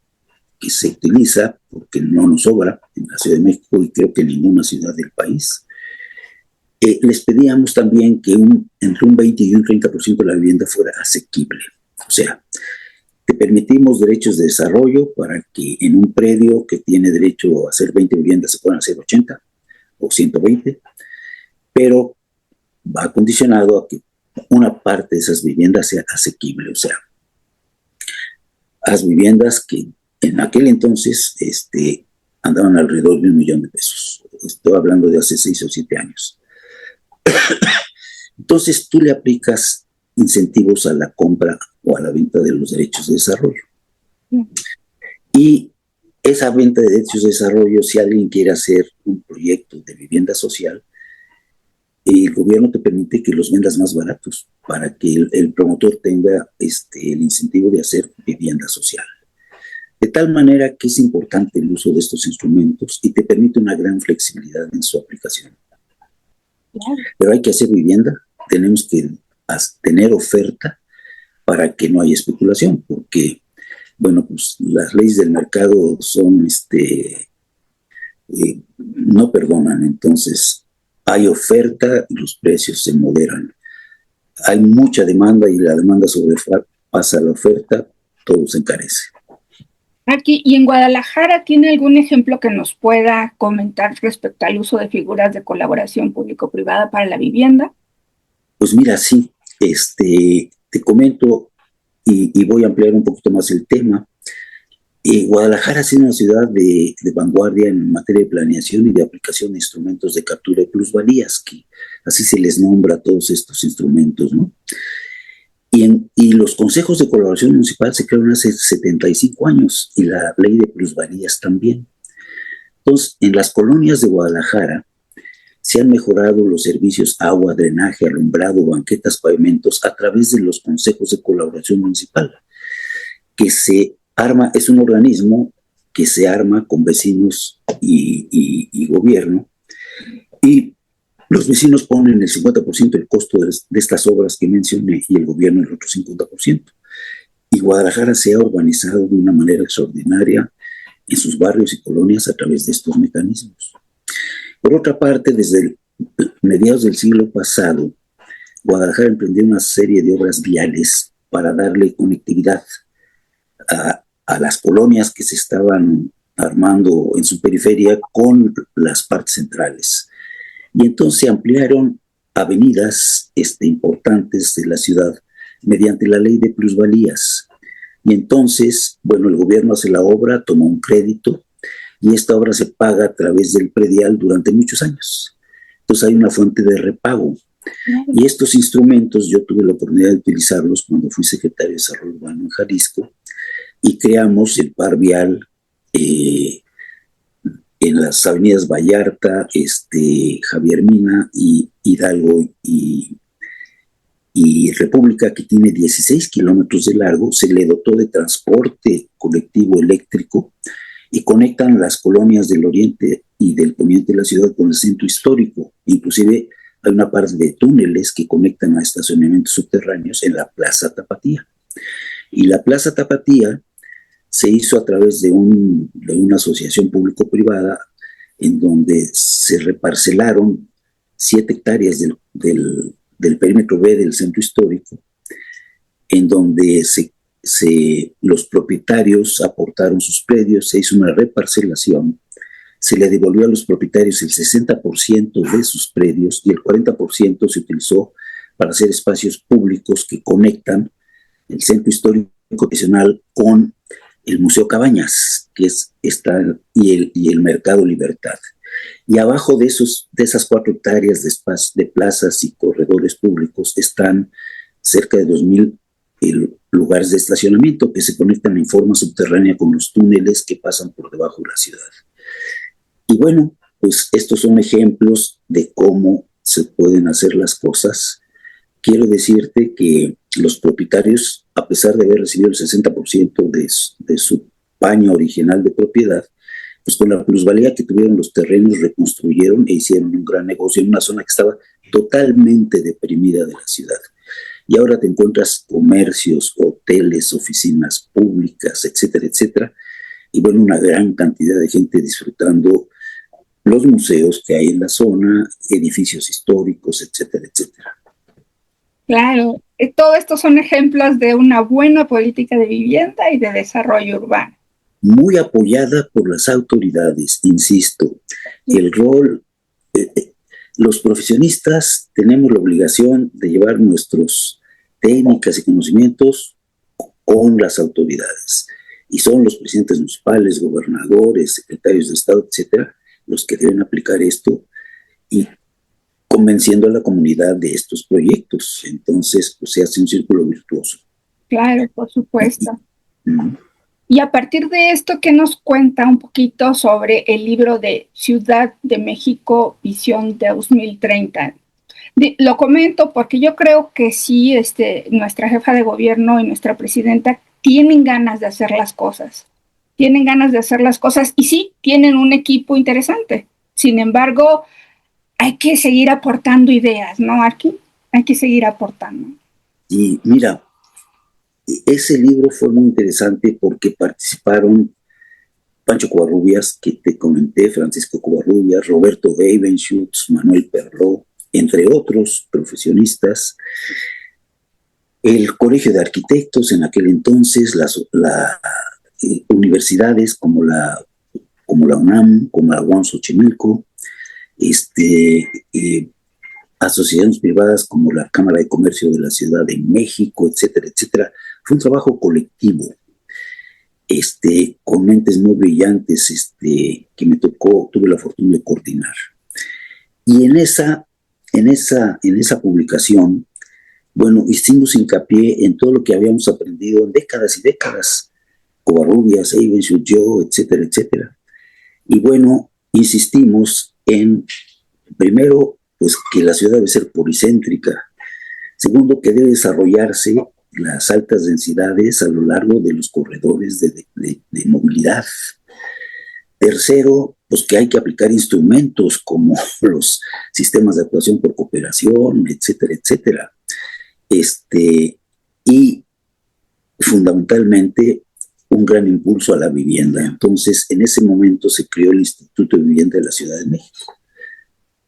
B: que se utiliza, porque no nos sobra en la Ciudad de México y creo que en ninguna ciudad del país. Les pedíamos también que entre un 20 y un 30% de la vivienda fuera asequible. O sea, te permitimos derechos de desarrollo para que en un predio que tiene derecho a hacer 20 viviendas se puedan hacer 80 o 120, pero va condicionado a que una parte de esas viviendas sea asequible. O sea, haz viviendas que en aquel entonces andaban alrededor de $1,000,000. Estoy hablando de hace 6 o 7 años. Entonces tú le aplicas incentivos a la compra o a la venta de los derechos de desarrollo. Y esa venta de derechos de desarrollo, si alguien quiere hacer un proyecto de vivienda social, el gobierno te permite que los vendas más baratos para que el promotor tenga el incentivo de hacer vivienda social. De tal manera que es importante el uso de estos instrumentos y te permite una gran flexibilidad en su aplicación. Pero hay que hacer vivienda, tenemos que tener oferta para que no haya especulación, porque, bueno, pues las leyes del mercado son, no perdonan, entonces hay oferta y los precios se moderan. Hay mucha demanda y la demanda sobrepasa la oferta, todo se encarece.
A: Aquí, y en Guadalajara, ¿tiene algún ejemplo que nos pueda comentar respecto al uso de figuras de colaboración público-privada para la vivienda?
B: Pues mira, sí, te comento y voy a ampliar un poquito más el tema. Guadalajara ha sido una ciudad de vanguardia en materia de planeación y de aplicación de instrumentos de captura de plusvalías, que así se les nombra a todos estos instrumentos, ¿no? Y los consejos de colaboración municipal se crearon hace 75 años y la ley de plusvalías también. Entonces, en las colonias de Guadalajara se han mejorado los servicios agua, drenaje, alumbrado, banquetas, pavimentos a través de los consejos de colaboración municipal, que se arma, es un organismo que se arma con vecinos y gobierno, y los vecinos ponen el 50% del costo de estas obras que mencioné y el gobierno el otro 50%. Y Guadalajara se ha urbanizado de una manera extraordinaria en sus barrios y colonias a través de estos mecanismos. Por otra parte, desde mediados del siglo pasado, Guadalajara emprendió una serie de obras viales para darle conectividad a las colonias que se estaban armando en su periferia con las partes centrales. Y entonces se ampliaron avenidas importantes de la ciudad mediante la ley de plusvalías. Y entonces, bueno, el gobierno hace la obra, toma un crédito y esta obra se paga a través del predial durante muchos años. Entonces hay una fuente de repago. Y estos instrumentos yo tuve la oportunidad de utilizarlos cuando fui secretario de Desarrollo Urbano en Jalisco y creamos el par vial en las avenidas Vallarta, Javier Mina y Hidalgo y República, que tiene 16 kilómetros de largo. Se le dotó de transporte colectivo eléctrico y conectan las colonias del oriente y del poniente de la ciudad con el centro histórico. Inclusive hay una parte de túneles que conectan a estacionamientos subterráneos en la Plaza Tapatía. Y la Plaza Tapatía se hizo a través de una asociación público-privada en donde se reparcelaron 7 hectáreas del perímetro B del centro histórico, en donde los propietarios aportaron sus predios, se hizo una reparcelación, se le devolvió a los propietarios el 60% de sus predios y el 40% se utilizó para hacer espacios públicos que conectan el centro histórico tradicional con el Museo Cabañas, y el Mercado Libertad. Y abajo de esas 4 hectáreas de plazas y corredores públicos están cerca de 2,000 lugares de estacionamiento que se conectan en forma subterránea con los túneles que pasan por debajo de la ciudad. Y bueno, pues estos son ejemplos de cómo se pueden hacer las cosas. Quiero decirte que los propietarios, a pesar de haber recibido el 60% de su paño original de propiedad, pues con la plusvalía que tuvieron los terrenos reconstruyeron e hicieron un gran negocio en una zona que estaba totalmente deprimida de la ciudad. Y ahora te encuentras comercios, hoteles, oficinas públicas, etcétera, etcétera. Y bueno, una gran cantidad de gente disfrutando los museos que hay en la zona, edificios históricos, etcétera, etcétera.
A: Claro, todo esto son ejemplos de una buena política de vivienda y de desarrollo urbano.
B: Muy apoyada por las autoridades, insisto. El rol, los profesionistas tenemos la obligación de llevar nuestras técnicas y conocimientos con las autoridades. Y son los presidentes municipales, gobernadores, secretarios de Estado, etcétera, los que deben aplicar esto y convenciendo a la comunidad de estos proyectos. Entonces, pues se hace un círculo virtuoso.
A: Claro, por supuesto. Y a partir de esto, ¿qué nos cuenta un poquito sobre el libro de Ciudad de México, Visión de 2030? Lo comento porque yo creo que sí, nuestra jefa de gobierno y nuestra presidenta tienen ganas de hacer las cosas. Tienen ganas de hacer las cosas y sí, tienen un equipo interesante. Sin embargo, hay que seguir aportando ideas, ¿no, Arqui? Hay que seguir aportando.
B: Y mira, ese libro fue muy interesante porque participaron Pancho Covarrubias, que te comenté, Francisco Covarrubias, Roberto Gabenschutz, Manuel Perró, entre otros profesionistas, el Colegio de Arquitectos en aquel entonces, las universidades como la UNAM, como la UAM Xochimilco, asociaciones privadas como la Cámara de Comercio de la Ciudad de México, etcétera, etcétera. Fue un trabajo colectivo, con mentes muy brillantes, que tuve la fortuna de coordinar. Y en esa publicación, bueno, hicimos hincapié en todo lo que habíamos aprendido en décadas y décadas, Covarrubias, Eibenschutz, yo, etcétera, etcétera. Y bueno, insistimos en, primero, pues que la ciudad debe ser policéntrica. Segundo, que debe desarrollarse las altas densidades a lo largo de los corredores de movilidad. Tercero, pues que hay que aplicar instrumentos como los sistemas de actuación por cooperación, etcétera, etcétera. Y fundamentalmente un gran impulso a la vivienda. Entonces, en ese momento se creó el Instituto de Vivienda de la Ciudad de México.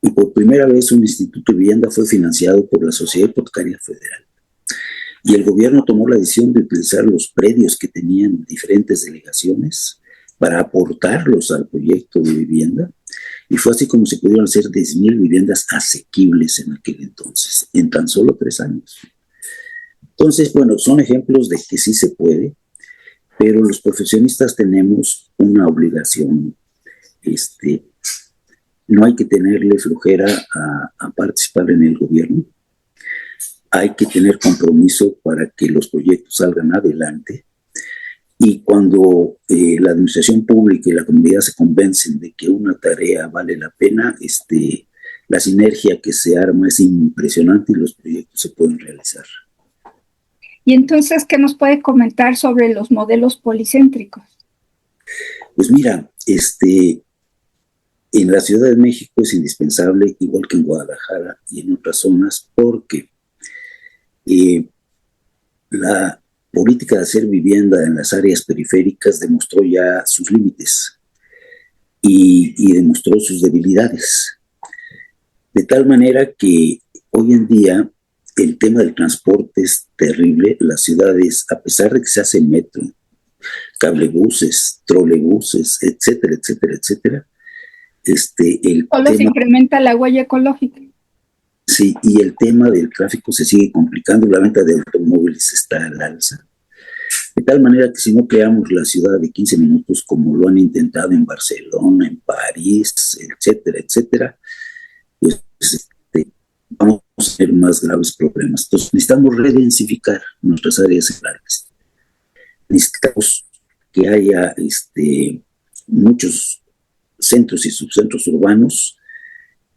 B: Y por primera vez un instituto de vivienda fue financiado por la Sociedad Hipotecaria Federal. Y el gobierno tomó la decisión de utilizar los predios que tenían diferentes delegaciones para aportarlos al proyecto de vivienda. Y fue así como se pudieron hacer 10,000 viviendas asequibles en aquel entonces, en tan solo 3 años. Entonces, bueno, son ejemplos de que sí se puede, pero los profesionistas tenemos una obligación. No hay que tenerle flojera a participar en el gobierno. Hay que tener compromiso para que los proyectos salgan adelante. Y cuando la administración pública y la comunidad se convencen de que una tarea vale la pena, la sinergia que se arma es impresionante y los proyectos se pueden realizar.
A: Y entonces, ¿qué nos puede comentar sobre los modelos policéntricos?
B: Pues mira, en la Ciudad de México es indispensable, igual que en Guadalajara y en otras zonas, porque la política de hacer vivienda en las áreas periféricas demostró ya sus límites y demostró sus debilidades. De tal manera que hoy en día el tema del transporte es terrible. Las ciudades, a pesar de que se hace metro, cablebuses, trolebuses, etcétera, etcétera, etcétera,
A: Solo se incrementa la huella ecológica.
B: Sí, y el tema del tráfico se sigue complicando, la venta de automóviles está al alza. De tal manera que si no creamos la ciudad de 15 minutos como lo han intentado en Barcelona, en París, etcétera, etcétera, pues vamos a tener más graves problemas. Entonces necesitamos redensificar nuestras áreas centrales. Necesitamos que haya muchos centros y subcentros urbanos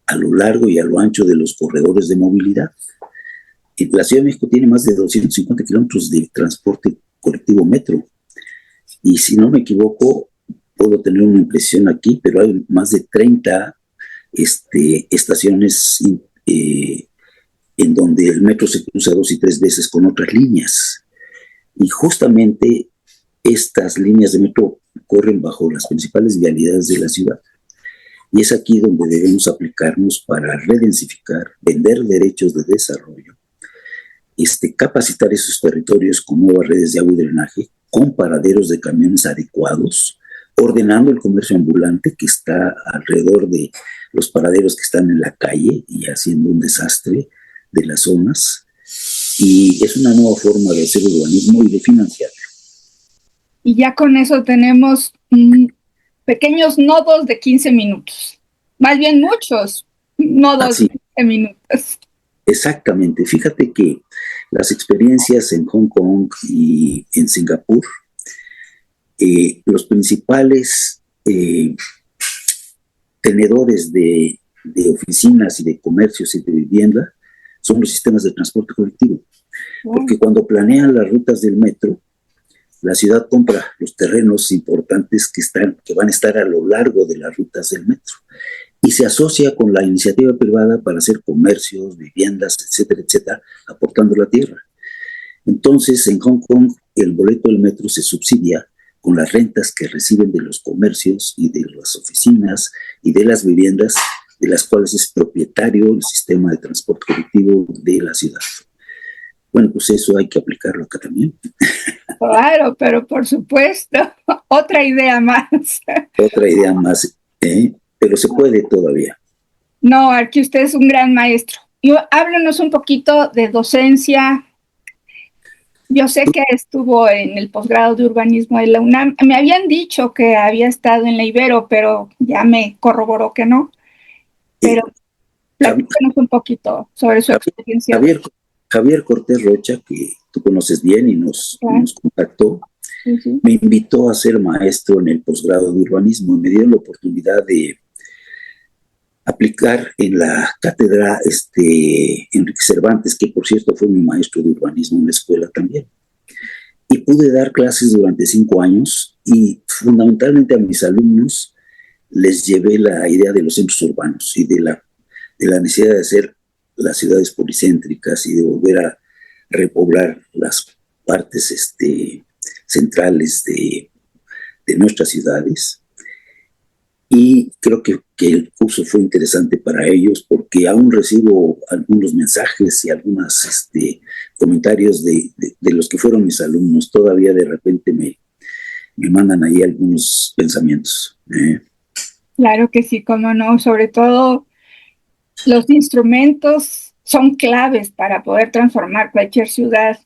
B: a lo largo y a lo ancho de los corredores de movilidad. La Ciudad de México tiene más de 250 kilómetros de transporte colectivo metro. Y si no me equivoco, puedo tener una impresión aquí, pero hay más de 30 estaciones en donde el metro se cruza 2 y 3 veces con otras líneas. Y justamente estas líneas de metro corren bajo las principales vialidades de la ciudad. Y es aquí donde debemos aplicarnos para redensificar, vender derechos de desarrollo, capacitar esos territorios con nuevas redes de agua y drenaje, con paraderos de camiones adecuados, ordenando el comercio ambulante que está alrededor de los paraderos que están en la calle y haciendo un desastre de las zonas. Y es una nueva forma de hacer urbanismo y de financiarlo.
A: Y ya con eso tenemos pequeños nodos de 15 minutos. Más bien muchos nodos de 15 minutos.
B: Exactamente. Fíjate que las experiencias en Hong Kong y en Singapur, los principales tenedores de oficinas y de comercios y de vivienda son los sistemas de transporte colectivo. Porque cuando planean las rutas del metro, la ciudad compra los terrenos importantes que van a estar a lo largo de las rutas del metro y se asocia con la iniciativa privada para hacer comercios, viviendas, etcétera, etcétera, aportando la tierra. Entonces, en Hong Kong, el boleto del metro se subsidia con las rentas que reciben de los comercios y de las oficinas y de las viviendas de las cuales es propietario el sistema de transporte colectivo de la ciudad. Bueno, pues eso hay que aplicarlo acá también.
A: Claro, pero por supuesto, otra idea más.
B: Otra idea más, pero se puede todavía.
A: No, aquí usted es un gran maestro. Háblanos un poquito de docencia. Yo sé que estuvo en el posgrado de urbanismo de la UNAM. Me habían dicho que había estado en la Ibero, pero ya me corroboró que no. Pero platícanos un poquito sobre su experiencia.
B: Javier Cortés Rocha, que tú conoces bien y nos contactó, me invitó a ser maestro en el posgrado de urbanismo y me dio la oportunidad de aplicar en la cátedra Enrique Cervantes, que por cierto fue mi maestro de urbanismo en la escuela también. Y pude dar clases durante 5 años y fundamentalmente a mis alumnos les llevé la idea de los centros urbanos y de la necesidad de hacer las ciudades policéntricas y de volver a repoblar las partes centrales de nuestras ciudades. Y creo que el curso fue interesante para ellos porque aún recibo algunos mensajes y algunos comentarios de los que fueron mis alumnos. Todavía de repente me mandan ahí algunos pensamientos.
A: Claro que sí, cómo no. Sobre todo los instrumentos son claves para poder transformar cualquier ciudad.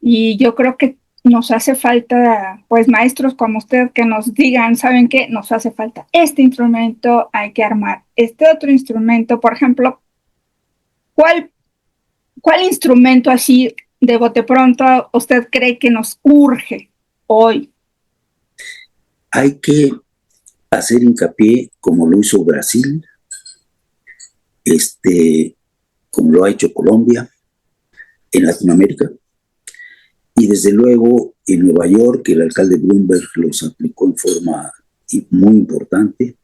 A: Y yo creo que nos hace falta, pues, maestros como usted que nos digan, ¿saben qué? Nos hace falta este instrumento, hay que armar este otro instrumento. Por ejemplo, ¿cuál instrumento así de bote pronto usted cree que nos urge hoy?
B: Hay que hacer hincapié, como lo hizo Brasil, como lo ha hecho Colombia, en Latinoamérica. Y desde luego en Nueva York el alcalde Bloomberg los aplicó en forma muy importante.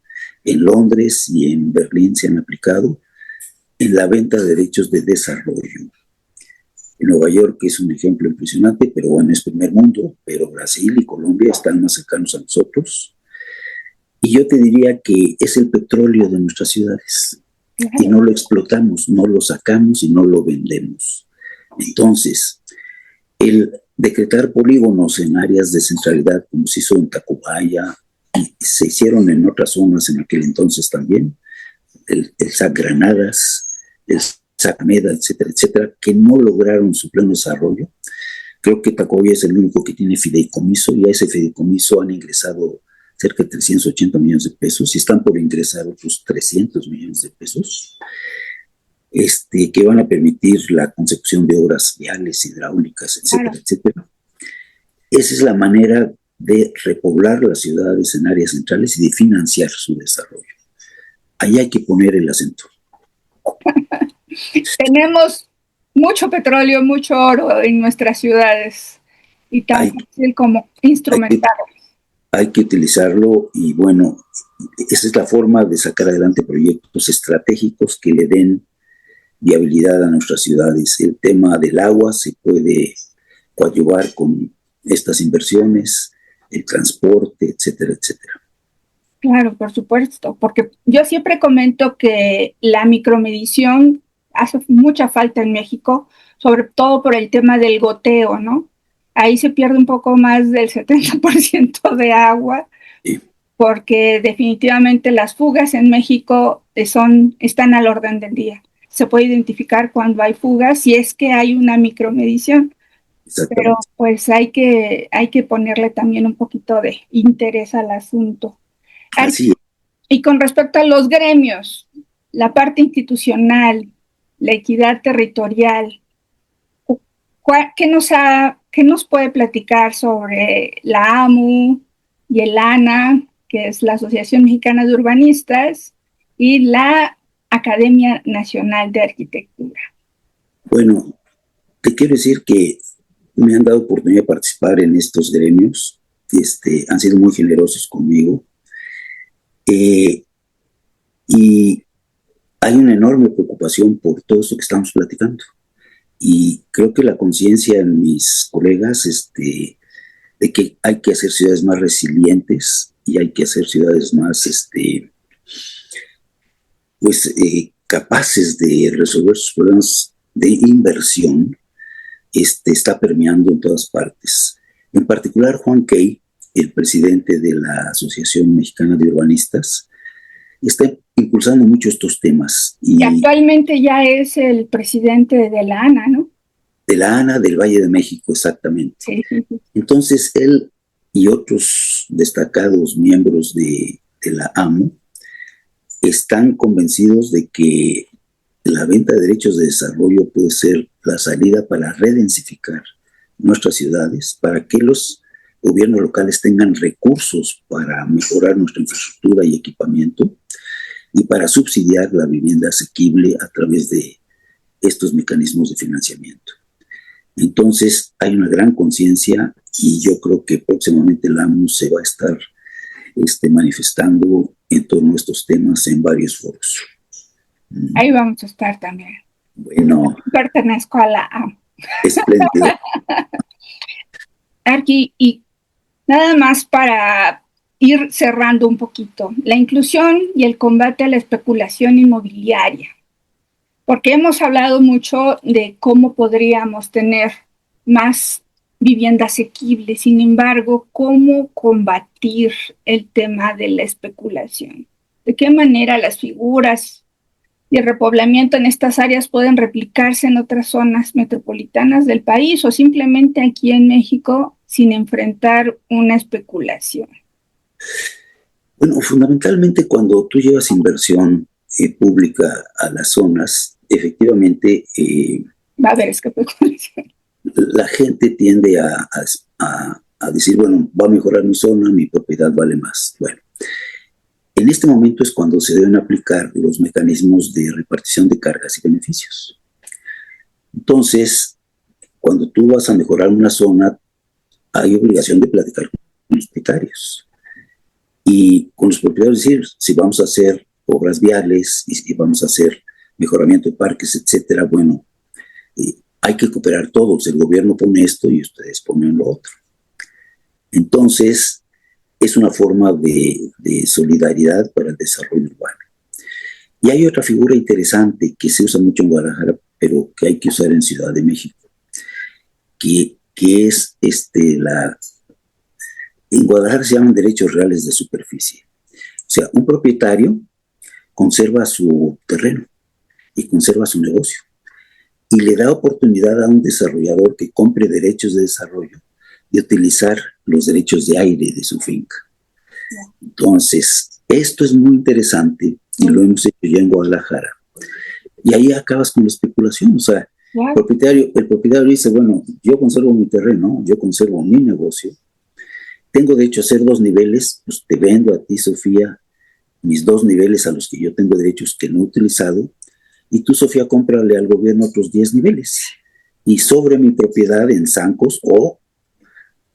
B: En Londres y en Berlín se han aplicado en la venta de derechos de desarrollo. En Nueva York es un ejemplo impresionante, pero bueno, es primer mundo, pero Brasil y Colombia están más cercanos a nosotros. Y yo te diría que es el petróleo de nuestras ciudades. Y no lo explotamos, no lo sacamos y no lo vendemos. Entonces, el decretar polígonos en áreas de centralidad, como se hizo en Tacubaya, y se hicieron en otras zonas en aquel entonces también, el SAC Granadas, el SAC Meda, etcétera, etcétera, que no lograron su pleno desarrollo. Creo que Tacubaya es el único que tiene fideicomiso y a ese fideicomiso han ingresado cerca de 380 millones de pesos y están por ingresar otros 300 millones de pesos. Que van a permitir la consecución de obras viales, hidráulicas, etcétera, etcétera. Esa es la manera de repoblar las ciudades en áreas centrales y de financiar su desarrollo. Ahí hay que poner el acento.
A: Tenemos mucho petróleo, mucho oro en nuestras ciudades y tan fácil como instrumentarlo.
B: Hay que utilizarlo y bueno, esa es la forma de sacar adelante proyectos estratégicos que le den viabilidad a nuestras ciudades. El tema del agua se puede coadyuvar con estas inversiones, el transporte, etcétera, etcétera.
A: Claro, por supuesto, porque yo siempre comento que la micromedición hace mucha falta en México, sobre todo por el tema del goteo, ¿no? Ahí se pierde un poco más del 70% de agua, sí, porque definitivamente las fugas en México están al orden del día. Se puede identificar cuando hay fugas si es que hay una micromedición, pero pues hay que ponerle también un poquito de interés al asunto.
B: Así.
A: Y con respecto a los gremios, la parte institucional, la equidad territorial, ¿qué nos puede platicar sobre la AMU y el ANA, que es la Asociación Mexicana de Urbanistas, y la Academia Nacional de Arquitectura?
B: Bueno, te quiero decir que me han dado oportunidad de participar en estos gremios, han sido muy generosos conmigo, eh, y hay una enorme preocupación por todo esto que estamos platicando. Y creo que la conciencia en mis colegas, de que hay que hacer ciudades más resilientes y hay que hacer ciudades más, capaces de resolver sus problemas de inversión, está permeando en todas partes. En particular, Juan Key, el presidente de la Asociación Mexicana de Urbanistas, está impulsando mucho estos temas.
A: Y actualmente ya es el presidente de la ANA, ¿no?
B: De la ANA del Valle de México, exactamente.
A: Sí.
B: Entonces, él y otros destacados miembros de la AMO están convencidos de que la venta de derechos de desarrollo puede ser la salida para redensificar nuestras ciudades, para que los gobiernos locales tengan recursos para mejorar nuestra infraestructura y equipamiento y para subsidiar la vivienda asequible a través de estos mecanismos de financiamiento. Entonces, hay una gran conciencia y yo creo que próximamente la AMU se va a estar manifestando en torno a estos temas en varios foros.
A: Ahí vamos a estar también.
B: Bueno.
A: Pertenezco a la AMU.
B: Espléndido.
A: Arqui, y nada más para ir cerrando un poquito, la inclusión y el combate a la especulación inmobiliaria, porque hemos hablado mucho de cómo podríamos tener más vivienda asequible, sin embargo, ¿cómo combatir el tema de la especulación? ¿De qué manera las figuras y el repoblamiento en estas áreas pueden replicarse en otras zonas metropolitanas del país o simplemente aquí en México sin enfrentar una especulación?
B: Bueno, fundamentalmente cuando tú llevas inversión pública a las zonas, efectivamente
A: va a haber especulación.
B: La gente tiende a decir, bueno, va a mejorar mi zona, mi propiedad vale más. Bueno, en este momento es cuando se deben aplicar los mecanismos de repartición de cargas y beneficios. Entonces, cuando tú vas a mejorar una zona, hay obligación de platicar con los propietarios. Y con los propietarios decir, si vamos a hacer obras viales y si vamos a hacer mejoramiento de parques, etcétera, bueno, hay que cooperar todos. El gobierno pone esto y ustedes ponen lo otro. Entonces, es una forma de solidaridad para el desarrollo urbano. Y hay otra figura interesante que se usa mucho en Guadalajara, pero que hay que usar en Ciudad de México, que es en Guadalajara se llaman derechos reales de superficie. O sea, un propietario conserva su terreno y conserva su negocio y le da oportunidad a un desarrollador que compre derechos de desarrollo de utilizar los derechos de aire de su finca. Entonces, esto es muy interesante y lo hemos hecho ya en Guadalajara. Y ahí acabas con la especulación. O sea, el propietario dice, bueno, yo conservo mi terreno, yo conservo mi negocio, tengo derecho a hacer 2 niveles, pues te vendo a ti, Sofía, mis 2 niveles a los que yo tengo derechos que no he utilizado, y tú, Sofía, cómprale al gobierno otros 10 niveles. Y sobre mi propiedad en zancos, o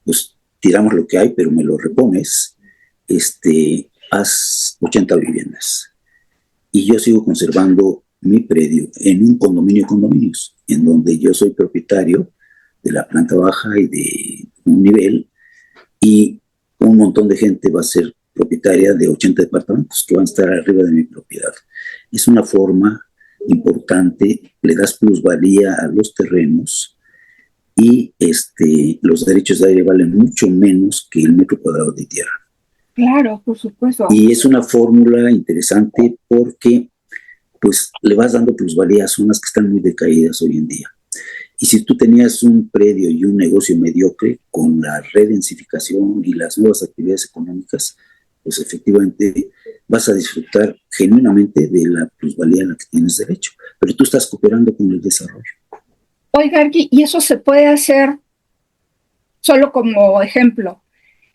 B: pues tiramos lo que hay, pero me lo repones, haz 80 viviendas. Y yo sigo conservando mi predio en un condominio de condominios, en donde yo soy propietario de la planta baja y de un nivel, y un montón de gente va a ser propietaria de 80 departamentos que van a estar arriba de mi propiedad. Es una forma importante, le das plusvalía a los terrenos y los derechos de aire valen mucho menos que el metro cuadrado de tierra.
A: Claro, por supuesto.
B: Y es una fórmula interesante porque pues le vas dando plusvalía a zonas que están muy decaídas hoy en día. Y si tú tenías un predio y un negocio mediocre, con la redensificación y las nuevas actividades económicas, pues efectivamente vas a disfrutar genuinamente de la plusvalía a la que tienes derecho. Pero tú estás cooperando con el desarrollo.
A: Oiga, ¿y eso se puede hacer, solo como ejemplo,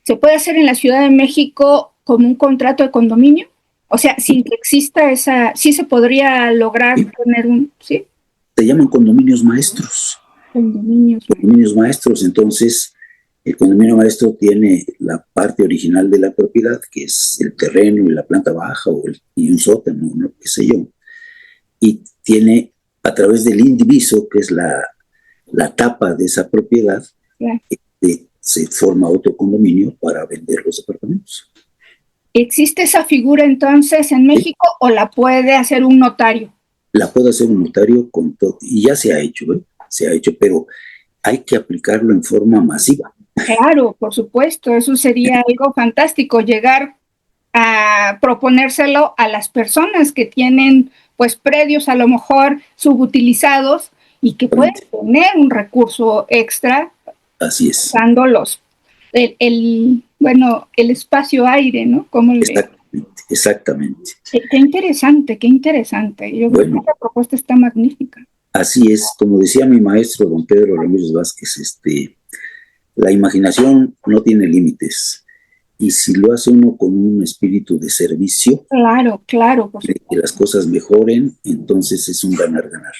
A: se puede hacer en la Ciudad de México como un contrato de condominio? O sea, sin que exista esa, sí se podría lograr tener un, ¿sí?
B: se llaman condominios maestros. Condominios maestros, entonces el condominio maestro tiene la parte original de la propiedad, que es el terreno y la planta baja y un sótano, ¿no? Qué sé yo. Y tiene, a través del indiviso, que es la tapa de esa propiedad, se forma otro condominio para vender los departamentos.
A: ¿Existe esa figura entonces en México o la puede hacer un notario?
B: La puede hacer un notario con todo, y ya se ha hecho, pero hay que aplicarlo en forma masiva.
A: Claro, por supuesto, eso sería algo fantástico, llegar a proponérselo a las personas que tienen pues predios a lo mejor subutilizados y que pueden tener un recurso extra.
B: Así es.
A: Dándolos el espacio aire, ¿no?
B: Exactamente.
A: Qué interesante, qué interesante. Yo creo que esta propuesta está magnífica.
B: Así es, como decía mi maestro, don Pedro Ramírez Vázquez, la imaginación no tiene límites. Y si lo hace uno con un espíritu de servicio,
A: claro,
B: de que las cosas mejoren, entonces es un ganar-ganar.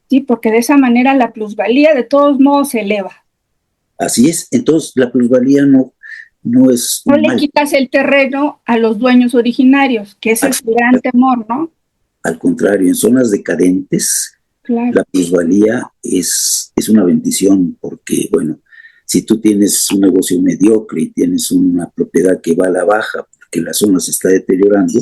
A: Sí, porque de esa manera la plusvalía de todos modos se eleva.
B: Así es, entonces la plusvalía no es...
A: No le quitas el terreno a los dueños originarios, que ese es el gran temor, ¿no?
B: Al contrario, en zonas decadentes, la plusvalía es una bendición, porque, bueno, si tú tienes un negocio mediocre y tienes una propiedad que va a la baja porque la zona se está deteriorando,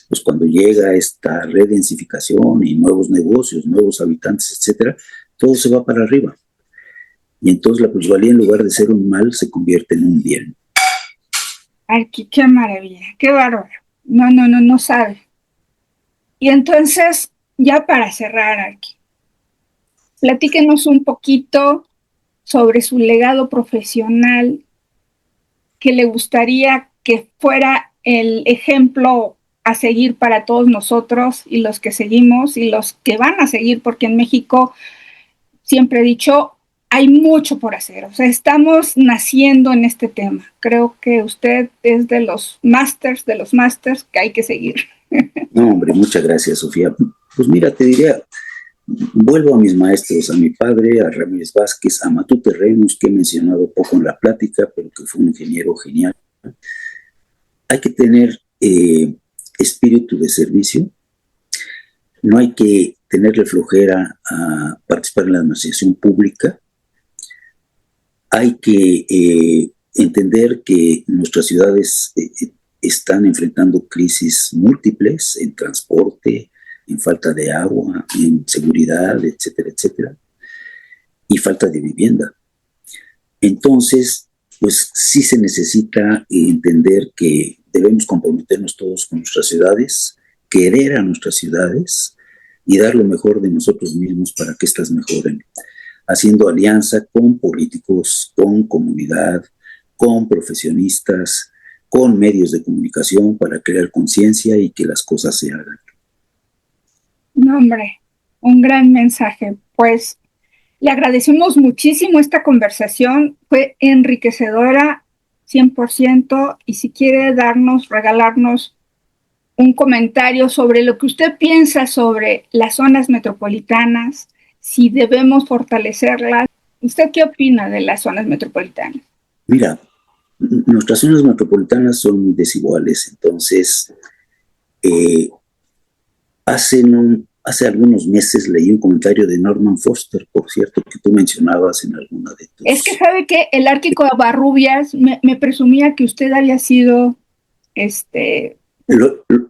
B: pues cuando llega esta redensificación y nuevos negocios, nuevos habitantes, etcétera, todo se va para arriba. Y entonces la plusvalía, en lugar de ser un mal, se convierte en un bien.
A: Ay, qué maravilla, qué bárbaro. No sabe. Y entonces, ya para cerrar aquí, platíquenos un poquito sobre su legado profesional, que le gustaría que fuera el ejemplo a seguir para todos nosotros y los que seguimos y los que van a seguir, porque en México, siempre he dicho, hay mucho por hacer. O sea, estamos naciendo en este tema. Creo que usted es de los másters que hay que seguir.
B: No, hombre, muchas gracias, Sofía. Pues mira, te diría, vuelvo a mis maestros, a mi padre, a Ramírez Vázquez, a Matute Remus, que he mencionado poco en la plática, pero que fue un ingeniero genial. Hay que tener espíritu de servicio. No hay que tenerle flojera a participar en la administración pública. Hay que entender que nuestras ciudades están enfrentando crisis múltiples en transporte, en falta de agua, en seguridad, etcétera, etcétera, y falta de vivienda. Entonces, pues sí se necesita entender que debemos comprometernos todos con nuestras ciudades, querer a nuestras ciudades y dar lo mejor de nosotros mismos para que éstas mejoren, haciendo alianza con políticos, con comunidad, con profesionistas, con medios de comunicación para crear conciencia y que las cosas se hagan.
A: No, hombre, un gran mensaje. Pues le agradecemos muchísimo esta conversación, fue enriquecedora 100%, y si quiere regalarnos un comentario sobre lo que usted piensa sobre las zonas metropolitanas, si debemos fortalecerlas. ¿Usted qué opina de las zonas metropolitanas?
B: Mira, nuestras zonas metropolitanas son muy desiguales, entonces hace algunos meses leí un comentario de Norman Foster, por cierto, que tú mencionabas en alguna de tus...
A: Es que sabe que el Árquico de Barrubias me presumía que usted había sido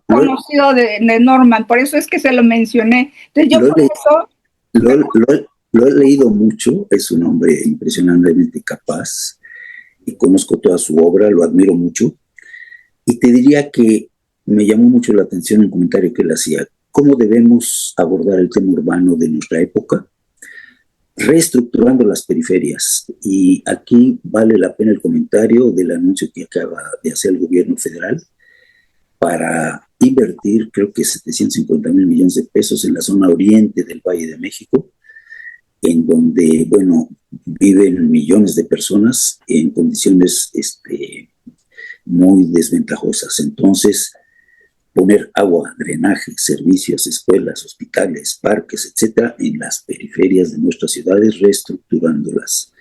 A: conocido de Norman, por eso es que se lo mencioné. Entonces yo por eso...
B: Lo he leído mucho, es un hombre impresionantemente capaz y conozco toda su obra, lo admiro mucho, y te diría que me llamó mucho la atención un comentario que él hacía. ¿Cómo debemos abordar el tema urbano de nuestra época? Reestructurando las periferias. Y aquí vale la pena el comentario del anuncio que acaba de hacer el gobierno federal para invertir, creo que 750,000 millones de pesos en la zona oriente del Valle de México, en donde, bueno, viven millones de personas en condiciones muy desventajosas. Entonces, poner agua, drenaje, servicios, escuelas, hospitales, parques, etcétera, en las periferias de nuestras ciudades, reestructurándolas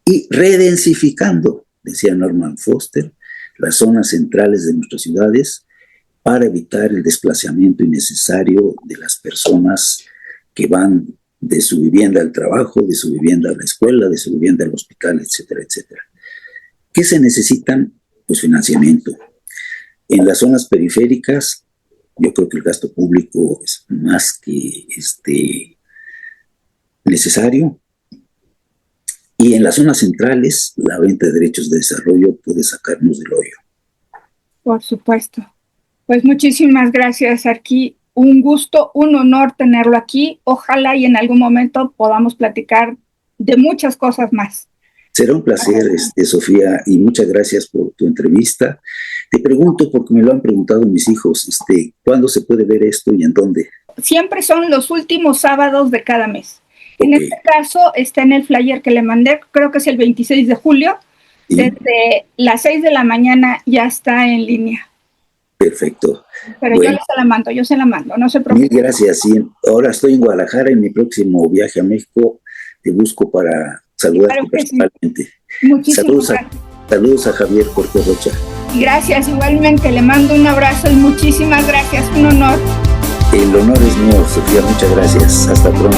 B: y redensificando, decía Norman Foster, las zonas centrales de nuestras ciudades para evitar el desplazamiento innecesario de las personas que van de su vivienda al trabajo, de su vivienda a la escuela, de su vivienda al hospital, etcétera, etcétera. ¿Qué se necesitan? Pues financiamiento. En las zonas periféricas, yo creo que el gasto público es más que necesario. Y en las zonas centrales, la venta de derechos de desarrollo puede sacarnos del hoyo.
A: Por supuesto. Pues muchísimas gracias, Arqui. Un gusto, un honor tenerlo aquí. Ojalá y en algún momento podamos platicar de muchas cosas más.
B: Será un placer, Sofía, y muchas gracias por tu entrevista. Te pregunto, porque me lo han preguntado mis hijos, ¿cuándo se puede ver esto y en dónde?
A: Siempre son los últimos sábados de cada mes. En este caso está en el flyer que le mandé, creo que es el 26 de julio. ¿Sí? Desde las 6 de la mañana ya está en línea.
B: Perfecto.
A: Pero bueno, yo se la mando, no se preocupe.
B: Mil gracias. Sí. Ahora estoy en Guadalajara, en mi próximo viaje a México te busco para saludarte personalmente.
A: Sí. Muchísimas gracias.
B: Saludos a Javier Cortés Rocha.
A: Gracias, igualmente, le mando un abrazo y muchísimas gracias, un honor.
B: El honor es mío, Sofía, muchas gracias. Hasta pronto.